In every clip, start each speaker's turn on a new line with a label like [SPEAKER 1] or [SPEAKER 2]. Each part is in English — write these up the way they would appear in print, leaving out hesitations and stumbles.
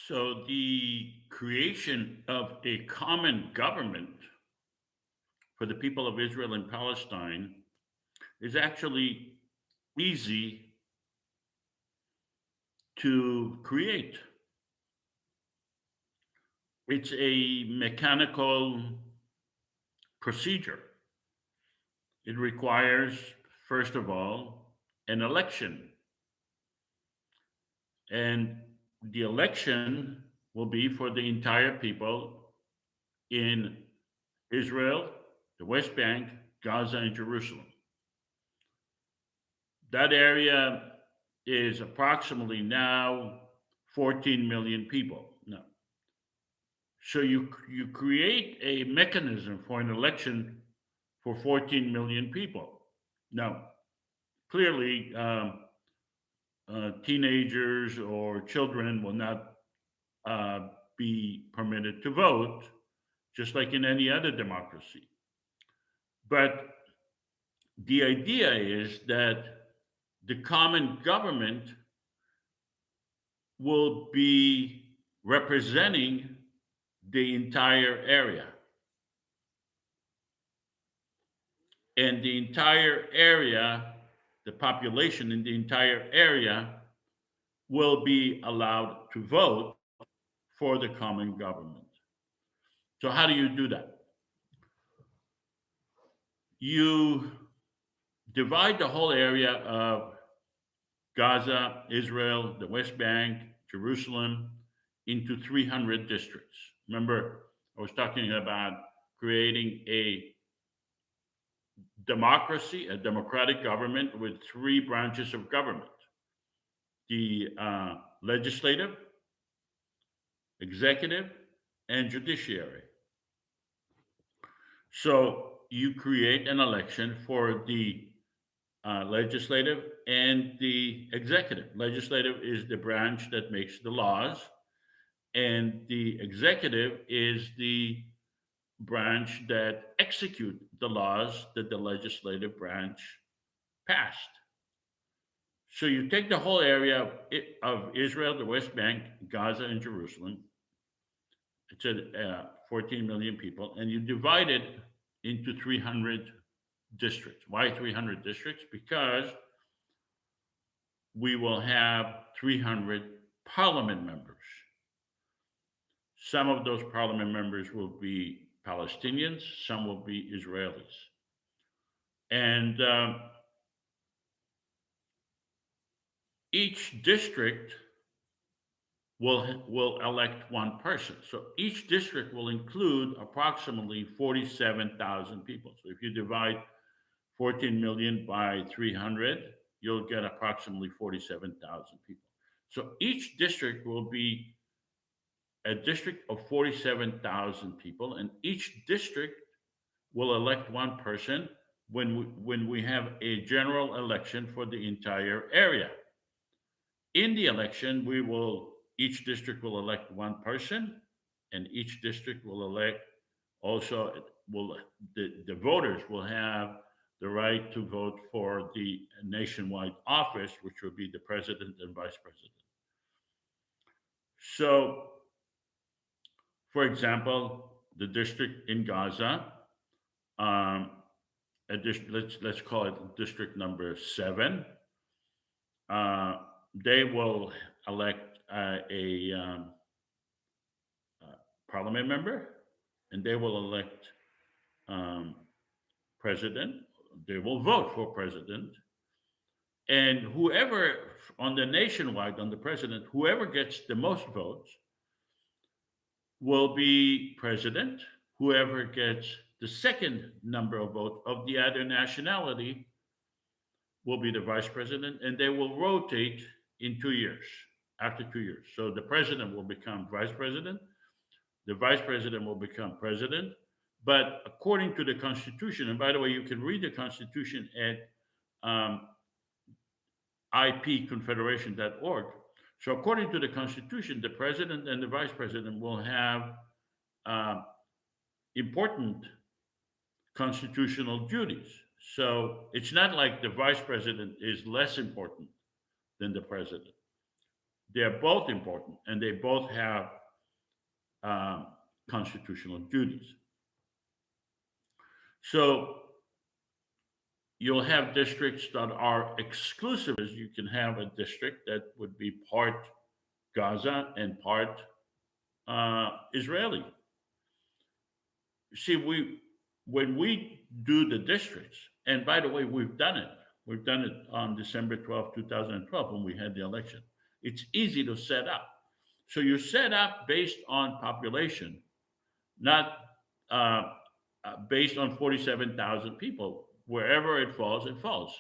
[SPEAKER 1] So, the creation of a common government for the people of Israel and Palestine is actually easy to create. It's a mechanical procedure. It requires, first of all, an election. And the election will be for the entire people in Israel, the West Bank, Gaza, and Jerusalem. That area is approximately now 14 million people. Now, so you create a mechanism for an election for 14 million people. Now, clearly, teenagers or children will not uh, be permitted to vote, just like in any other democracy. But the idea is that the common government will be representing the entire area. And the entire area, the population in the entire area, will be allowed to vote for the common government. So, how do you do that? You divide the whole area of Gaza, Israel, the West Bank, Jerusalem into 300 districts. Remember, I was talking about creating a democracy, a democratic government with three branches of government: the legislative, executive, and judiciary. So you create an election for the legislative and the executive. Legislative is the branch that makes the laws, and the executive is the branch that execute the laws that the legislative branch passed. So you take the whole area of Israel, the West Bank, Gaza, and Jerusalem. It's at 14 million people, and you divide it into 300 districts. Why 300 districts? Because we will have 300 parliament members. Some of those parliament members will be Palestinians, some will be Israelis. And each district will elect one person. So each district will include approximately 47,000 people. So if you divide 14 million by 300, you'll get approximately 47,000 people. So each district will be a district of 47,000 people, and each district will elect one person when we have a general election for the entire area. In the election, each district will elect one person, and each district will elect also will the voters will have the right to vote for the nationwide office, which will be the president and vice president. So, for example, the district in Gaza, um, let's call it district number 7. Uh, they will elect a parliament member, and they will elect um, president. They will vote for president, and whoever on the nationwide on the president, whoever gets the most votes will be president. Whoever gets the second number of votes of the other nationality will be the vice president, and they will rotate in 2 years. After 2 years, so the president will become vice president, the vice president will become president. But according to the Constitution, and by the way, you can read the Constitution at um, ipconfederation.org. So, according to the Constitution, the president and the vice president will have uh, important constitutional duties. So, it's not like the vice president is less important than the president. They're both important, and they both have um, constitutional duties. So you'll have districts that are exclusive. You can have a district that would be part Gaza and part Israeli. See, we when we do the districts, and by the way, we've done it. We've done it on December 12th, 2012, when we had the election. It's easy to set up. So you set up based on population, not uh, based on 47,000 people. Wherever it falls, it falls.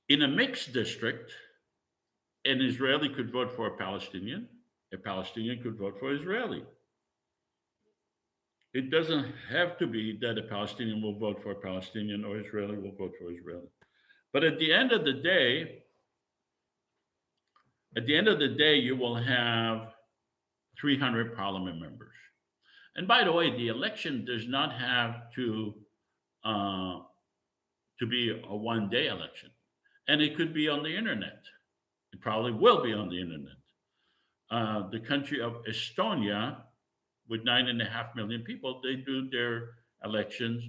[SPEAKER 1] In a mixed district, an Israeli could vote for a Palestinian could vote for Israeli. It doesn't have to be that a Palestinian will vote for a Palestinian or Israeli will vote for Israeli. But at the end of the day, you will have 300 parliament members. And by the way, the election does not have uh, to be a 1 day election, and it could be on the internet. It probably will be on the internet. The country of Estonia, with 9.5 million people, they do their elections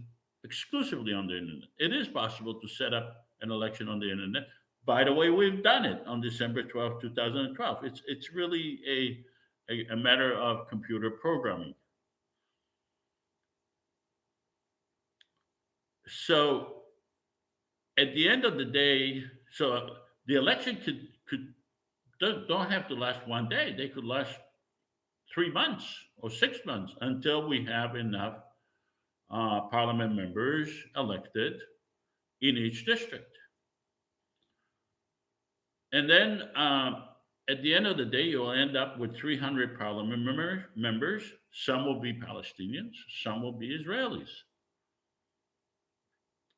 [SPEAKER 1] exclusively on the internet. It is possible to set up an election on the internet. By the way, we've done it on December 12th, 2012. It's really a matter of computer programming. So at the end of the day, so the election could don't have to last 1 day. They could last 3 months or 6 months until we have enough parliament members elected in each district. And then at the end of the day, you'll end up with 300 members. Some will be Palestinians, some will be Israelis.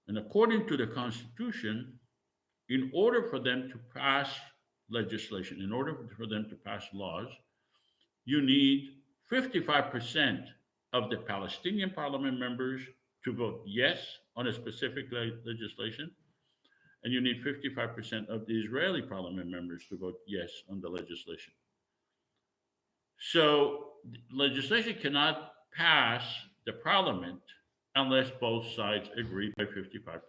[SPEAKER 1] And according to the Constitution, in order for them to pass legislation, in order for them to pass laws, you need 55% of the Palestinian parliament members to vote yes on a specific legislation, and you need 55% of the Israeli parliament members to vote yes on the legislation. So legislation cannot pass the parliament unless both sides agree by 55%.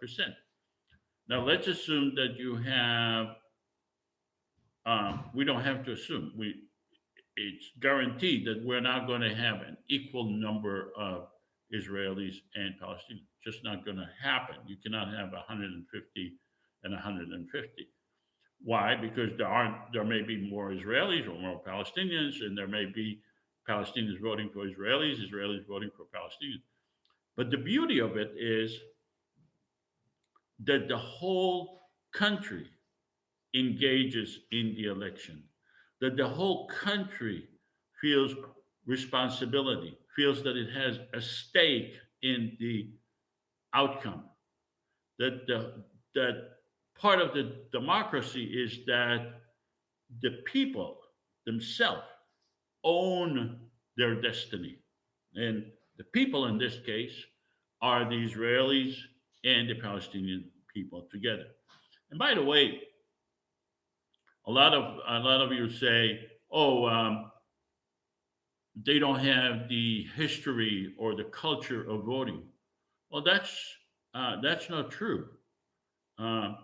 [SPEAKER 1] Now let's assume that you have, we don't have to assume, it's guaranteed that we're not going to have an equal number of Israelis and Palestinians. Just not going to happen. You cannot have 150 and 150. Why? Because there may be more Israelis or more Palestinians, and there may be Palestinians voting for Israelis, Israelis voting for Palestinians. But the beauty of it is that the whole country engages in the election, that the whole country feels responsibility, feels that it has a stake in the outcome, that part of the democracy is that the people themselves own their destiny. And the people in this case are the Israelis and the Palestinian people together. And by the way, a lot of you say, "Oh, they don't have the history or the culture of voting." Well, that's not true. Uh,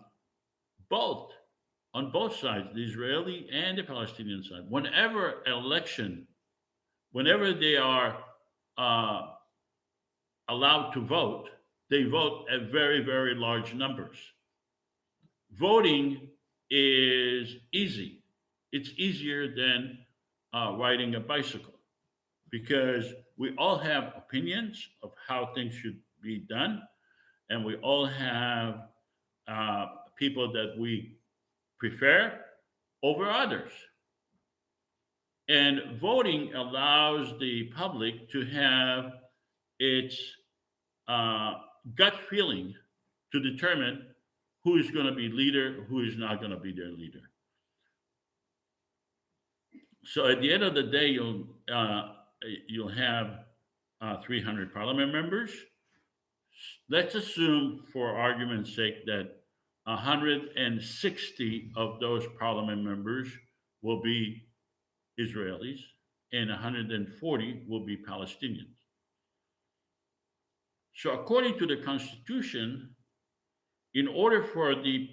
[SPEAKER 1] both on both sides, the Israeli and the Palestinian side, whenever they are uh, allowed to vote, they vote at very, very large numbers. Voting is easy. It's easier than riding a bicycle because we all have opinions of how things should be done, and we all have people that we prefer over others. And voting allows the public to have its uh, gut feeling to determine who is going to be leader, who is not going to be their leader. So at the end of the day, you'll have 300 parliament members. Let's assume, for argument's sake, that 160 of those parliament members will be Israelis, and 140 will be Palestinians. So, according to the Constitution, in order for the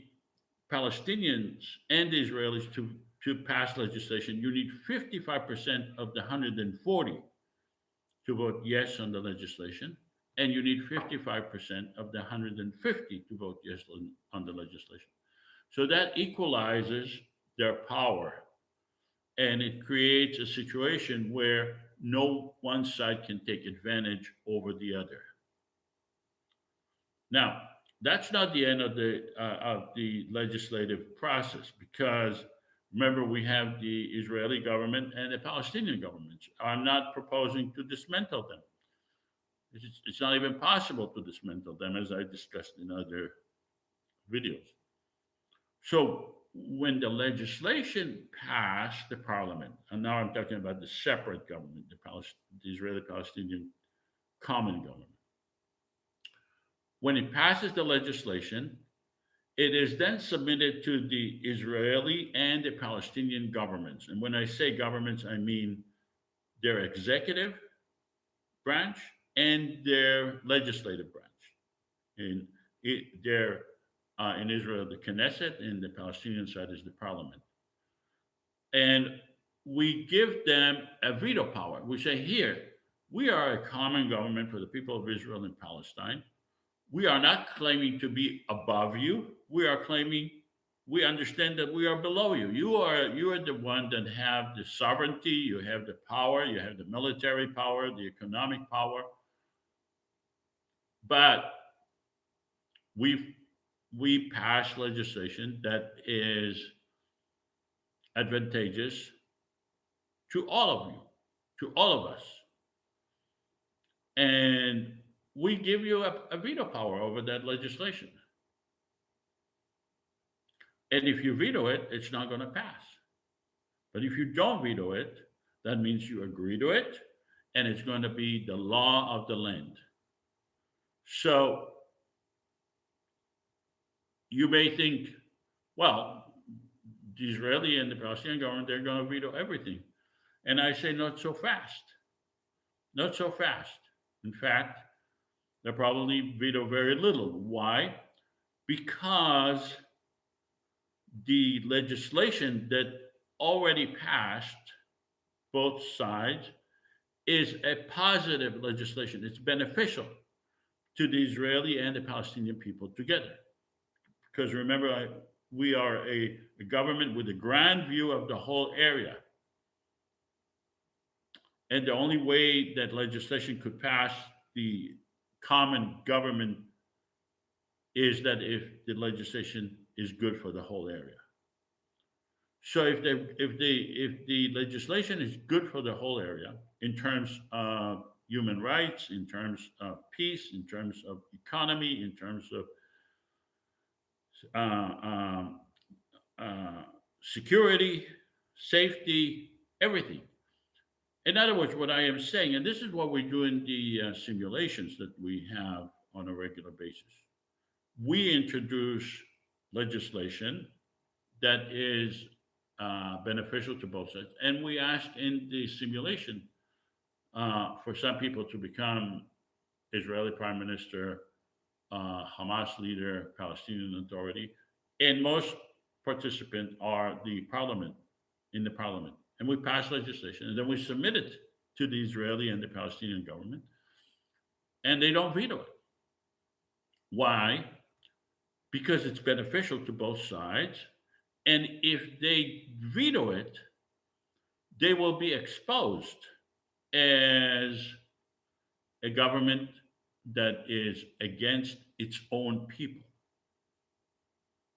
[SPEAKER 1] Palestinians and the Israelis to pass legislation, you need 55% of the 140 to vote yes on the legislation, and you need 55% of the 150 to vote yes on the legislation. So that equalizes their power, and it creates a situation where no one side can take advantage over the other. Now, that's not the end of the legislative process, because remember, we have the Israeli government and the Palestinian governments are not proposing to dismantle them. It's not even possible to dismantle them, as I discussed in other videos. So when the legislation passed the parliament, and now I'm talking about the separate government, the Israeli-Palestinian common government. When it passes the legislation, it is then submitted to the Israeli and the Palestinian governments. And when I say governments, I mean their executive branch and their legislative branch. In in Israel, the Knesset, and the Palestinian side is the parliament. And we give them a veto power. We say, here, we are a common government for the people of Israel and Palestine. We are not claiming to be above you. We are claiming we understand that we are below you. You are the one that have the sovereignty, you have the power, you have the military power, the economic power. But we we pass legislation that is advantageous to all of you, to all of us. And we give you a veto power over that legislation. And if you veto it, it's not going to pass. But if you don't veto it, that means you agree to it, and it's going to be the law of the land. So you may think, well, the Israeli and the Palestinian government, they're going to veto everything. And I say, not so fast. Not so fast. In fact, they'll probably veto very little. Why? Because the legislation that already passed both sides is a positive legislation. It's beneficial to the Israeli and the Palestinian people together. Because remember, we are a government with a grand view of the whole area. And the only way that legislation could pass the common government is that if the legislation is good for the whole area. So if the legislation is good for the whole area in terms of human rights, in terms of peace, in terms of economy, in terms of security, safety, everything. In other words, what I am saying, and this is what we do in the simulations that we have on a regular basis, we introduce legislation that is beneficial to both sides. And we ask in the simulation for some people to become Israeli prime minister, Hamas leader, Palestinian Authority, and most participants are the parliament, in the parliament. And we pass legislation, and then we submit it to the Israeli and the Palestinian government, and they don't veto it. Why? Because it's beneficial to both sides. And if they veto it, they will be exposed as a government that is against its own people.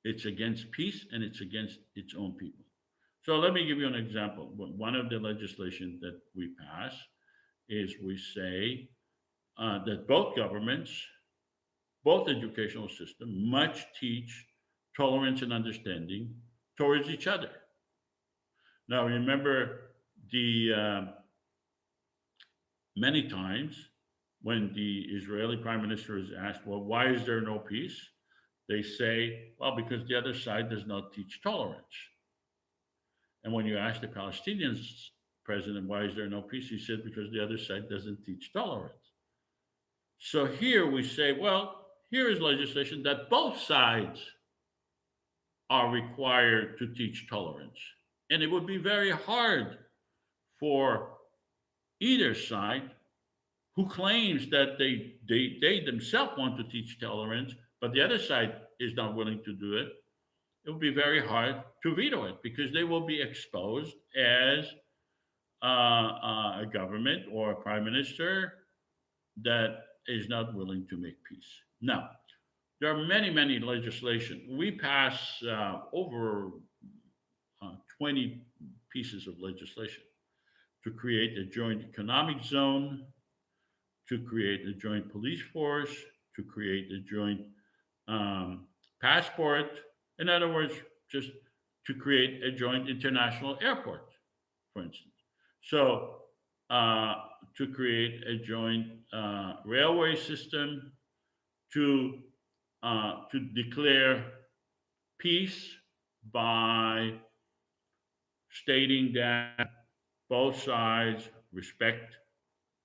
[SPEAKER 1] It's against peace, and it's against its own people. So let me give you an example. One of the legislation that we pass is we say that both governments, both educational systems, must teach tolerance and understanding towards each other. Now, remember the many times when the Israeli prime minister is asked, well, why is there no peace? They say, well, because the other side does not teach tolerance. And when you ask the Palestinians president, why is there no peace? He said, because the other side doesn't teach tolerance. So here we say, well, here is legislation that both sides are required to teach tolerance. And it would be very hard for either side who claims that they themselves want to teach tolerance, but the other side is not willing to do it. It will be very hard to veto it because they will be exposed as a government or a prime minister that is not willing to make peace. Now, there are many, many legislation. We pass over 20 pieces of legislation to create a joint economic zone, to create a joint police force, to create a joint passport. In other words, just to create a joint international airport, for instance. So, uh, to create a joint railway system, to declare peace by stating that both sides respect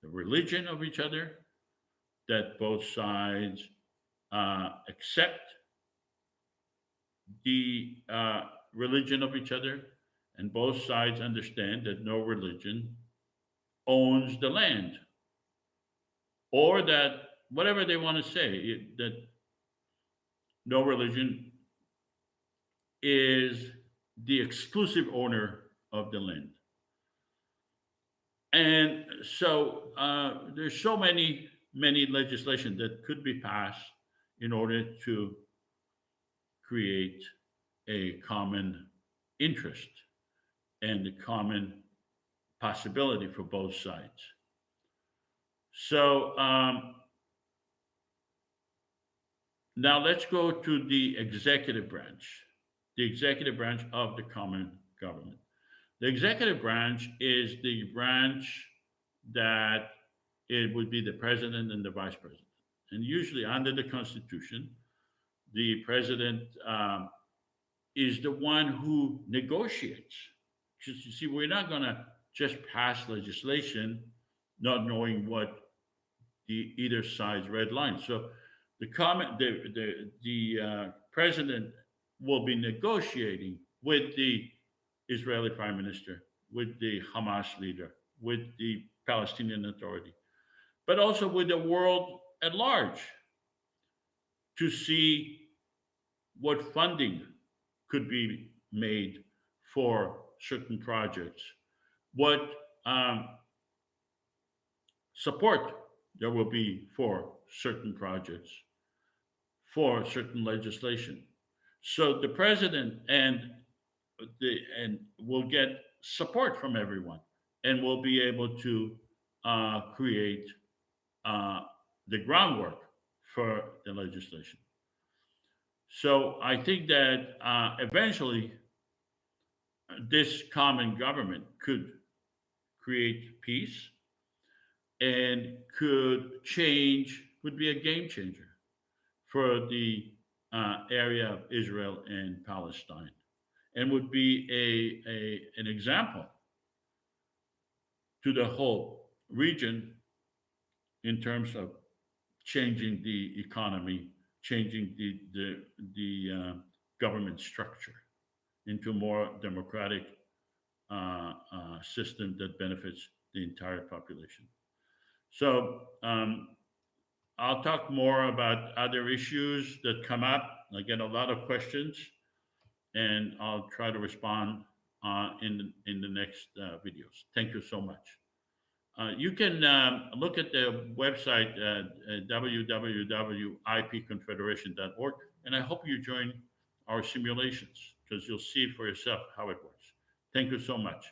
[SPEAKER 1] the religion of each other, that both sides accept the religion of each other, and both sides understand that no religion owns the land, or that whatever they want to say, that no religion is the exclusive owner of the land. And so there's so many legislation that could be passed in order to create a common interest and a common possibility for both sides. So now let's go to the executive branch of the common government. The executive branch is the branch that it would be the president and the vice president. And usually, under the Constitution, the president is the one who negotiates. Because you see, we're not going to just pass legislation not knowing what either side's red line. So the president will be negotiating with the Israeli prime minister, with the Hamas leader, with the Palestinian Authority, but also with the world at large to see what funding could be made for certain projects, what um, support there will be for certain projects, for certain legislation. So the president and will get support from everyone, and will be able to create uh, the groundwork for the legislation. So I think that eventually this common government could create peace and could be a game changer for the area of Israel and Palestine, and would be an example to the whole region in terms of changing the economy, changing the government structure into a more democratic system that benefits the entire population. So I'll talk more about other issues that come up. I get a lot of questions, and I'll try to respond in the next videos. Thank you so much. You can look at the website www.ipconfederation.org, and I hope you join our simulations because you'll see for yourself how it works. Thank you so much.